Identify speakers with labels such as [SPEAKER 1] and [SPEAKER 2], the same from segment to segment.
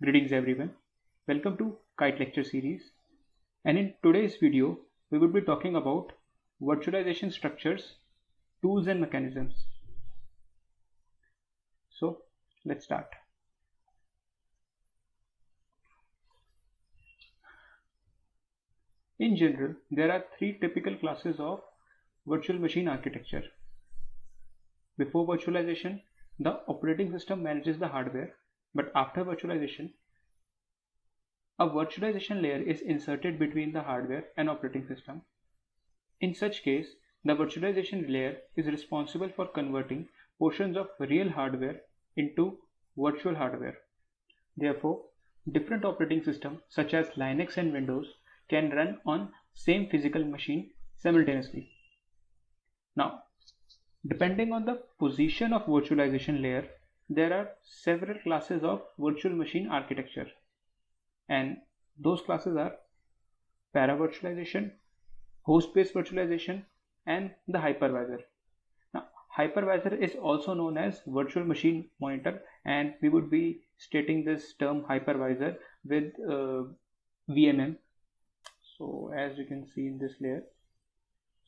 [SPEAKER 1] Greetings everyone. Welcome to Kite Lecture Series. And in today's video, we will be talking about virtualization structures, tools and mechanisms. So let's start. In general, there are three typical classes of virtual machine architecture. Before virtualization, the operating system manages the hardware, but after virtualization, a virtualization layer is inserted between the hardware and operating system. In such case, the virtualization layer is responsible for converting portions of real hardware into virtual hardware. Therefore, different operating systems such as Linux and Windows can run on same physical machine simultaneously. Now, depending on the position of virtualization layer, there are several classes of virtual machine architecture, and those classes are para-virtualization, host-based virtualization, and the hypervisor. Now, hypervisor is also known as virtual machine monitor, and we would be stating this term hypervisor with VMM. So as you can see in this layer,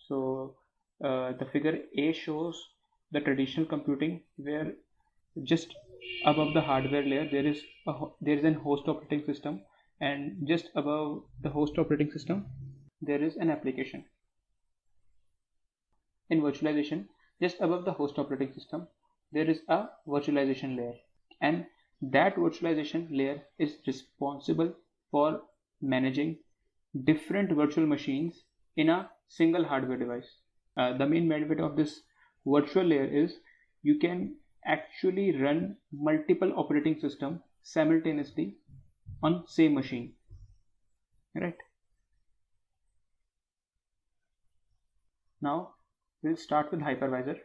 [SPEAKER 1] so the figure A shows the traditional computing, where just above the hardware layer there is an host operating system, and just above the host operating system there is an application. In virtualization, just above the host operating system there is a virtualization layer, and that virtualization layer is responsible for managing different virtual machines in a single hardware device. The main benefit of this virtual layer is you can actually run multiple operating systems simultaneously on same machine, right? Now we'll start with hypervisor.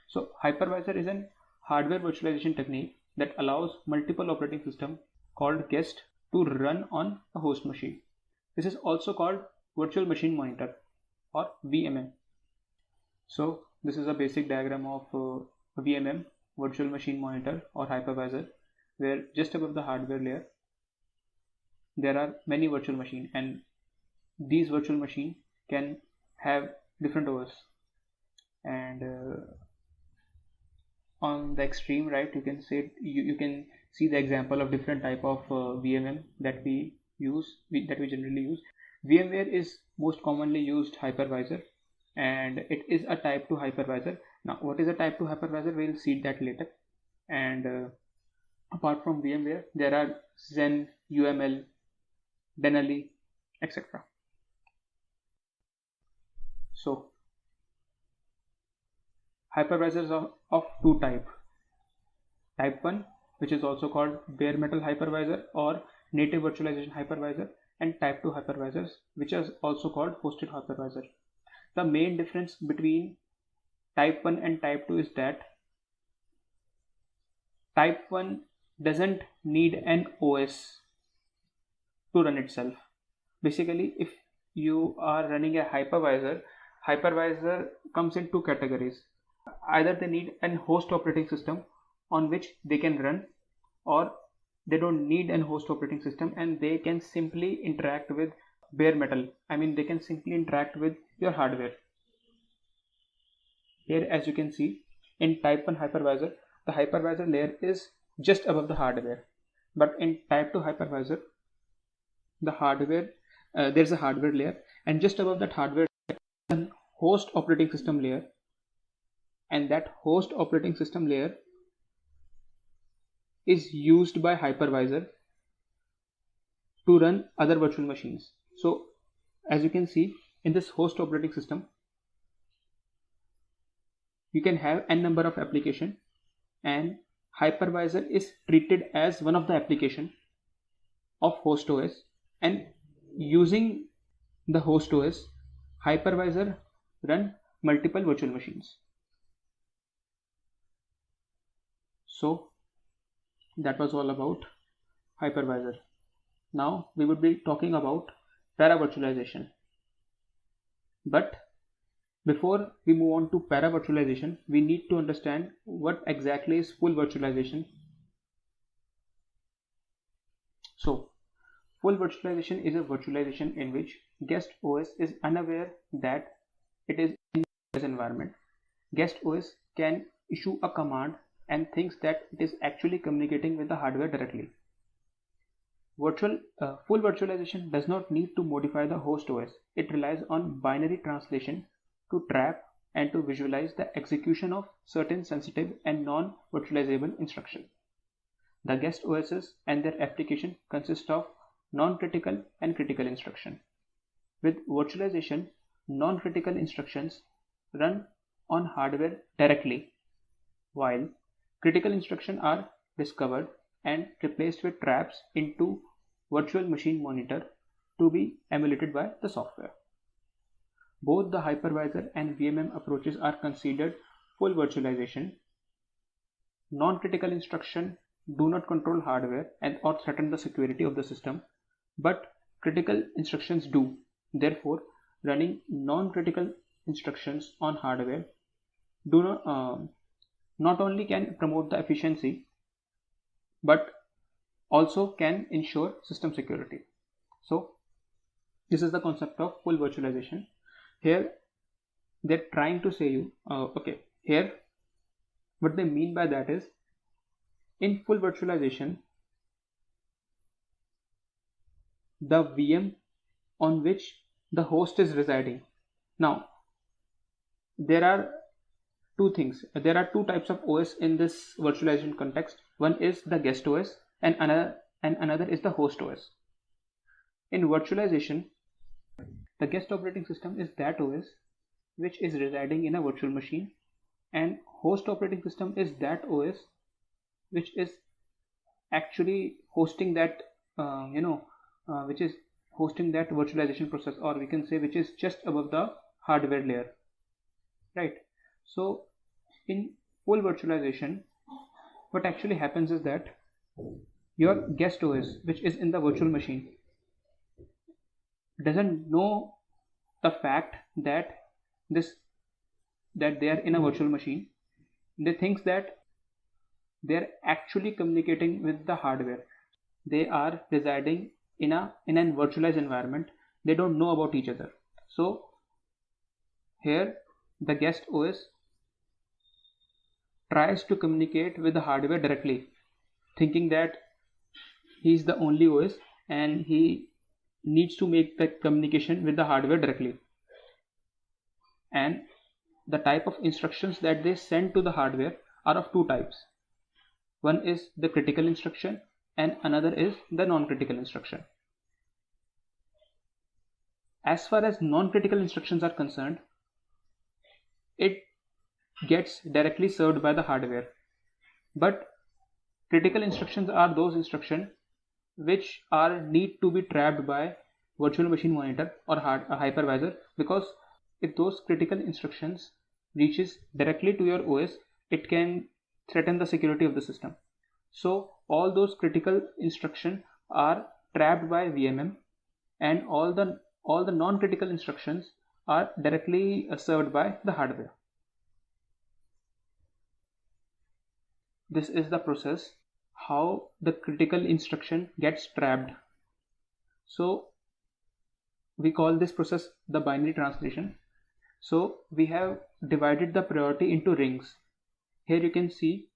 [SPEAKER 1] So hypervisor is an hardware virtualization technique that allows multiple operating systems called guest to run on a host machine. This is also called virtual machine monitor or VMM. So this is a basic diagram of VMM, virtual machine monitor or hypervisor, where just above the hardware layer there are many virtual machines, and these virtual machines can have different OS. And on the extreme right you can see the example of different type of VMM that we generally use. VMware is most commonly used hypervisor, and it is a type 2 hypervisor. Now what is a type 2 hypervisor? We'll see that later. And apart from VMware there are Xen, UML, Denali, etc. So hypervisors are of two types: type 1, which is also called bare metal hypervisor or native virtualization hypervisor, and type 2 hypervisors, which is also called hosted hypervisor. The main difference between type 1 and type 2 is that type 1 doesn't need an OS to run itself. Basically, if you are running a hypervisor comes in two categories. Either they need an host operating system on which they can run, or they don't need an host operating system and they can simply interact with bare metal. I mean, they can simply interact with your hardware. Here, as you can see, in type 1 hypervisor, the hypervisor layer is just above the hardware, but in type 2 hypervisor, the hardware there's a hardware layer, and just above that hardware is a host operating system layer, and that host operating system layer is used by hypervisor to run other virtual machines. So as you can see, in this host operating system you can have n number of applications, and hypervisor is treated as one of the application of host OS, and using the host OS, hypervisor run multiple virtual machines. So that was all about hypervisor. Now we would be talking about para-virtualization. But before we move on to para-virtualization, we need to understand what exactly is full virtualization. So full virtualization is a virtualization in which guest OS is unaware that it is in the environment. Guest OS can issue a command and thinks that it is actually communicating with the hardware directly. Full virtualization does not need to modify the host OS. It relies on binary translation to trap and to visualize the execution of certain sensitive and non-virtualizable instructions. The guest OSs and their application consist of non-critical and critical instruction. With virtualization, non-critical instructions run on hardware directly, while critical instructions are discovered and replaced with traps into virtual machine monitor to be emulated by the software. Both the hypervisor and VMM approaches are considered full virtualization. Non-critical instructions do not control hardware and or threaten the security of the system, but critical instructions do. Therefore, running non-critical instructions on hardware do not only can promote the efficiency, but also can ensure system security. So this is the concept of full virtualization. Here they're trying to say you here what they mean by that is, in full virtualization, the VM on which the host is residing. Now there are two things. There are two types of OS in this virtualization context. One is the guest OS and another is the host OS. In virtualization, the guest operating system is that OS which is residing in a virtual machine, and host operating system is that OS which is actually hosting that which is hosting that virtualization process, or we can say which is just above the hardware layer, right? So in full virtualization, what actually happens is that your guest OS, which is in the virtual machine, doesn't know the fact that they are in a virtual machine. They think that they're actually communicating with the hardware. They are residing in an virtualized environment. They don't know about each other. So here the guest OS tries to communicate with the hardware directly, thinking that he is the only OS and he needs to make the communication with the hardware directly. And the type of instructions that they send to the hardware are of two types. One is the critical instruction and another is the non-critical instruction. As far as non-critical instructions are concerned, it gets directly served by the hardware, but critical instructions are those instructions which need to be trapped by virtual machine monitor or a hypervisor, because if those critical instructions reaches directly to your OS, it can threaten the security of the system. So all those critical instructions are trapped by VMM, and all the non-critical instructions are directly served by the hardware. This is the process how the critical instruction gets trapped. So we call this process the binary translation. So we have divided the priority into rings. Here you can see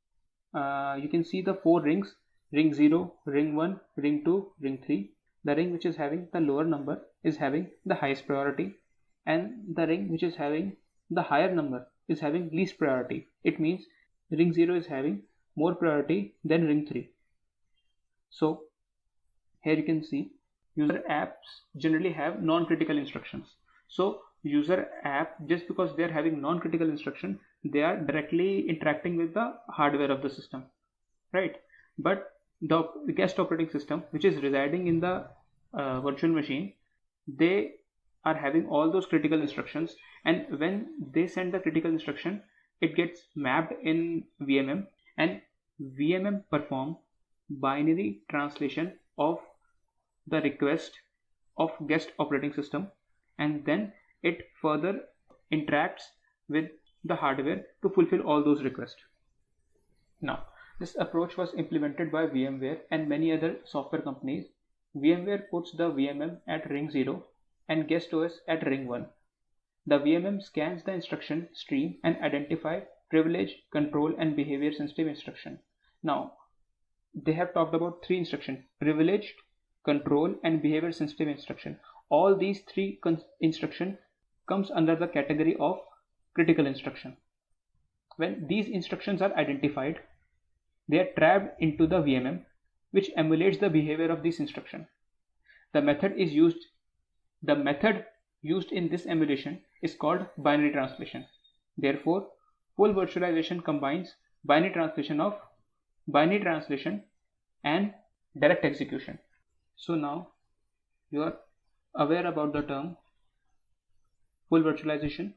[SPEAKER 1] the four rings: ring 0, ring 1, ring 2, ring 3. The ring which is having the lower number is having the highest priority, and the ring which is having the higher number is having least priority. It means ring 0 is having more priority than ring 3. So here you can see user apps generally have non-critical instructions. So user app, just because they are having non-critical instruction, they are directly interacting with the hardware of the system, right? But the guest operating system, which is residing in the virtual machine, they are having all those critical instructions, and when they send the critical instruction, it gets mapped in VMM, and VMM perform binary translation of the request of guest operating system, and then it further interacts with the hardware to fulfill all those requests. Now This approach was implemented by VMware and many other software companies. VMware puts the VMM at ring 0 and guest OS at ring 1. The VMM scans the instruction stream and identify privilege, control and behavior sensitive instruction. Now, they have talked about three instructions: privileged, control and behavior sensitive instruction. All these three instruction comes under the category of critical instruction. When these instructions are identified, they are trapped into the VMM, which emulates the behavior of this instruction. The method used in this emulation is called binary translation. Therefore, full virtualization combines binary translation and direct execution. So now you are aware about the term full virtualization,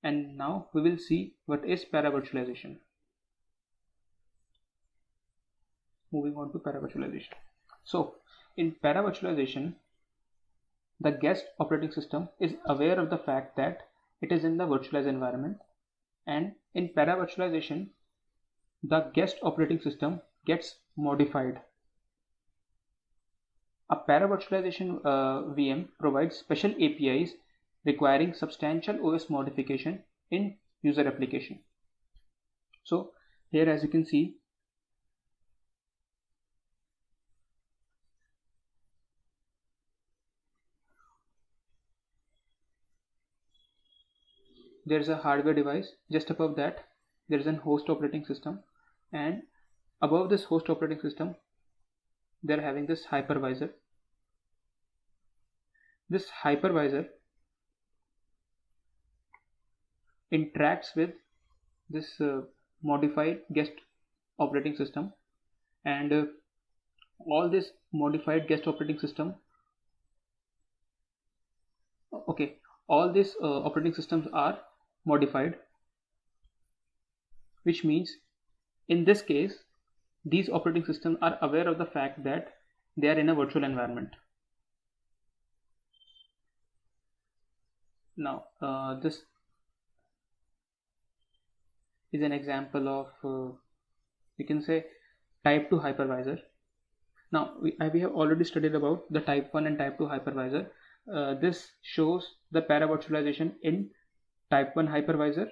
[SPEAKER 1] and now we will see what is paravirtualization. Moving on to paravirtualization. So in paravirtualization, the guest operating system is aware of the fact that it is in the virtualized environment, and in paravirtualization, the guest operating system gets modified. A paravirtualization VM provides special APIs requiring substantial OS modification in user application. So here, as you can see, there is a hardware device. Just above that there is a host operating system, and above this host operating system they are having this hypervisor. This hypervisor interacts with this modified guest operating system, and all this modified guest operating system, all these operating systems are modified, which means in this case these operating systems are aware of the fact that they are in a virtual environment. Now this is an example of you can say type 2 hypervisor. Now we have already studied about the type 1 and type 2 hypervisor. This shows the paravirtualization in type 1 hypervisor.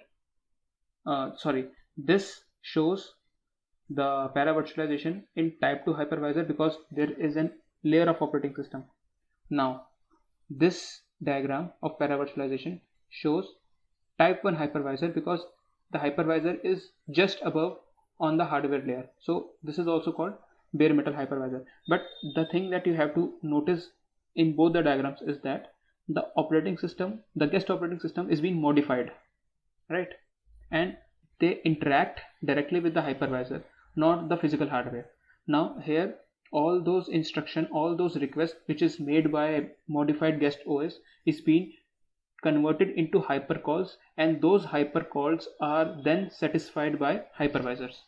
[SPEAKER 1] This shows the paravirtualization in type 2 hypervisor because there is a layer of operating system. Now this diagram of paravirtualization shows type 1 hypervisor because the hypervisor is just above on the hardware layer. So this is also called bare metal hypervisor. But the thing that you have to notice in both the diagrams is that the operating system, the guest operating system, is being modified, right? And they interact directly with the hypervisor, not the physical hardware. Now here all those instruction, all those requests which is made by a modified guest OS is being converted into hypercalls, and those hypercalls are then satisfied by hypervisors.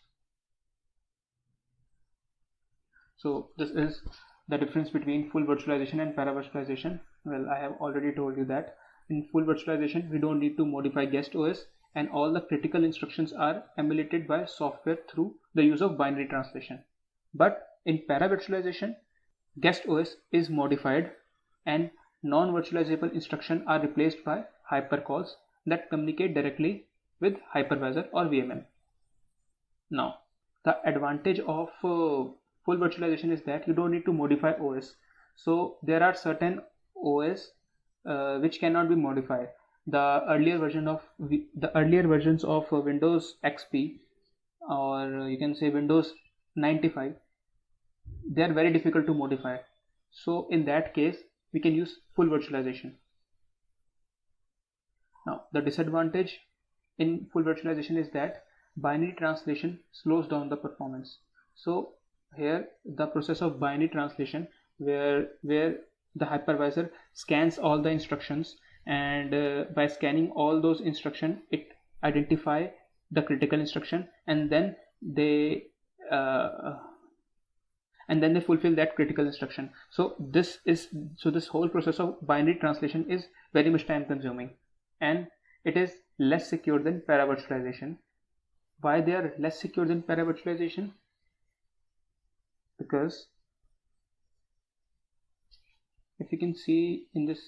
[SPEAKER 1] So this is the difference between full virtualization and paravirtualization. Well, I have already told you that in full virtualization we don't need to modify guest OS, and all the critical instructions are emulated by software through the use of binary translation. But in paravirtualization, guest OS is modified and non-virtualizable instructions are replaced by hypercalls that communicate directly with hypervisor or VMM. Now the advantage of full virtualization is that you don't need to modify OS. So there are certain OS which cannot be modified. The earlier versions of Windows XP, or you can say Windows 95, they are very difficult to modify. So in that case we can use full virtualization. Now the disadvantage in full virtualization is that binary translation slows down the performance. So here the process of binary translation, where the hypervisor scans all the instructions, and by scanning all those instructions it identify the critical instruction, and then they fulfill that critical instruction. So this whole process of binary translation is very much time consuming, and it is less secure than paravirtualization. Why they are less secure than para-virtualization? Because if you can see in this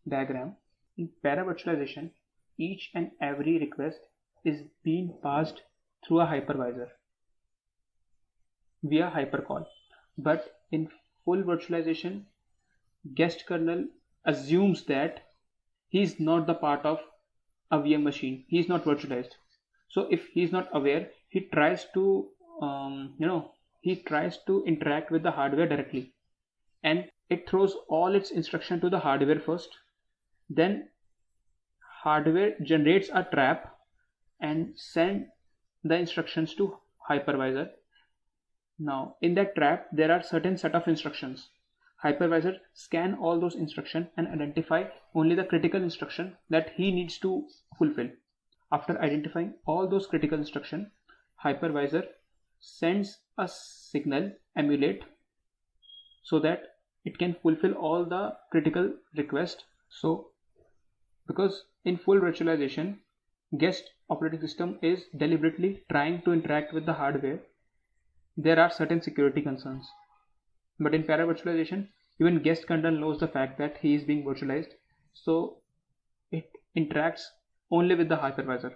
[SPEAKER 1] diagram, in para-virtualization, each and every request is being passed through a hypervisor via hypercall. But in full virtualization, guest kernel assumes that he is not the part of a VM machine. He is not virtualized. So if he is not aware, he tries to interact with the hardware directly, and it throws all its instruction to the hardware first. Then hardware generates a trap and send the instructions to hypervisor. Now in that trap there are certain set of instructions. Hypervisor scan all those instructions and identify only the critical instruction that he needs to fulfill. After identifying all those critical instructions, hypervisor sends a signal emulate so that it can fulfill all the critical requests. So because in full virtualization, guest operating system is deliberately trying to interact with the hardware, there are certain security concerns. But in para-virtualization, even guest kernel knows the fact that he is being virtualized, so it interacts only with the hypervisor.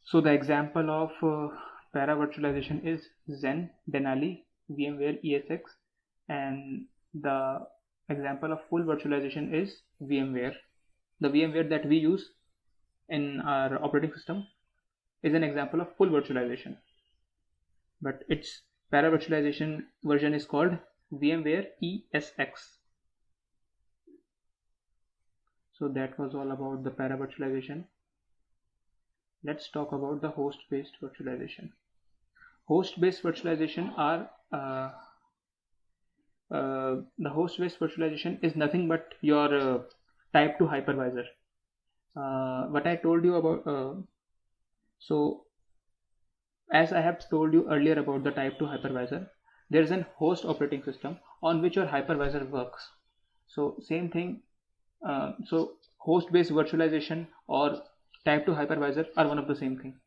[SPEAKER 1] So the example of para-virtualization is Xen, Denali, VMware ESX, and the example of full virtualization is VMware. The VMware that we use in our operating system is an example of full virtualization, but its para-virtualization version is called VMware ESX. So that was all about the para-virtualization. Let's talk about the host-based virtualization. Host-based virtualization the host-based virtualization is nothing but your type 2 hypervisor. What I told you about, so as I have told you earlier about the type 2 hypervisor, there is an host operating system on which your hypervisor works. So same thing, so host-based virtualization or type 2 hypervisor are one of the same thing.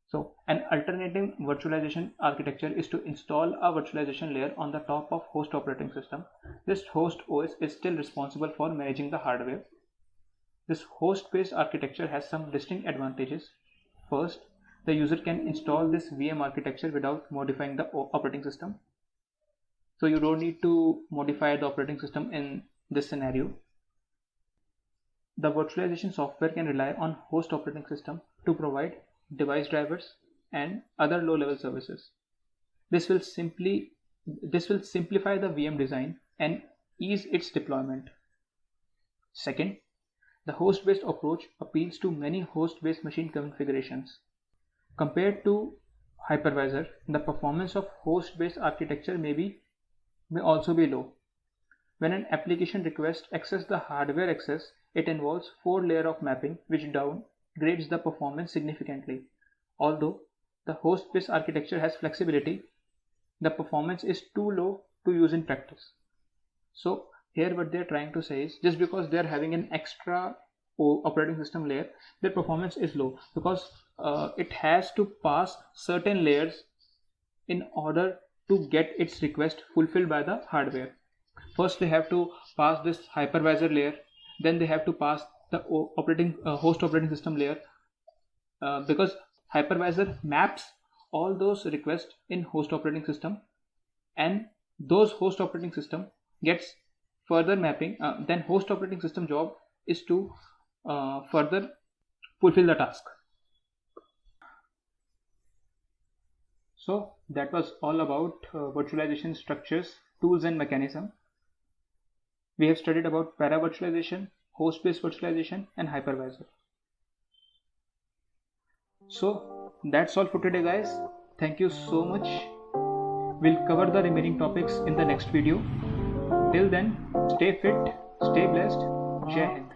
[SPEAKER 1] So an alternative virtualization architecture is to install a virtualization layer on the top of host operating system. This host OS is still responsible for managing the hardware. This host-based architecture has some distinct advantages. First, the user can install this VM architecture without modifying the operating system. So you don't need to modify the operating system in this scenario. The virtualization software can rely on host operating system to provide device drivers and other low-level services. This will simplify the VM design and ease its deployment. Second, the host-based approach appeals to many host-based machine configurations. Compared to hypervisor, the performance of host-based architecture may also be low. When an application request access the hardware access, it involves 4 layers of mapping, which downgrades the performance significantly. Although the host-based architecture has flexibility, the performance is too low to use in practice. So here what they are trying to say is, just because they are having an extra operating system layer, their performance is low because it has to pass certain layers in order to get its request fulfilled by the hardware. First they have to pass this hypervisor layer, then they have to pass the host operating system layer, because hypervisor maps all those requests in host operating system, and those host operating system gets further mapping. Then host operating system job is to further fulfill the task. So that was all about virtualization structures, tools and mechanism. We have studied about para-virtualization, host-based virtualization and hypervisor. So that's all for today guys. Thank you so much. We'll cover the remaining topics in the next video. Till then, stay fit, stay blessed. Jai Hind.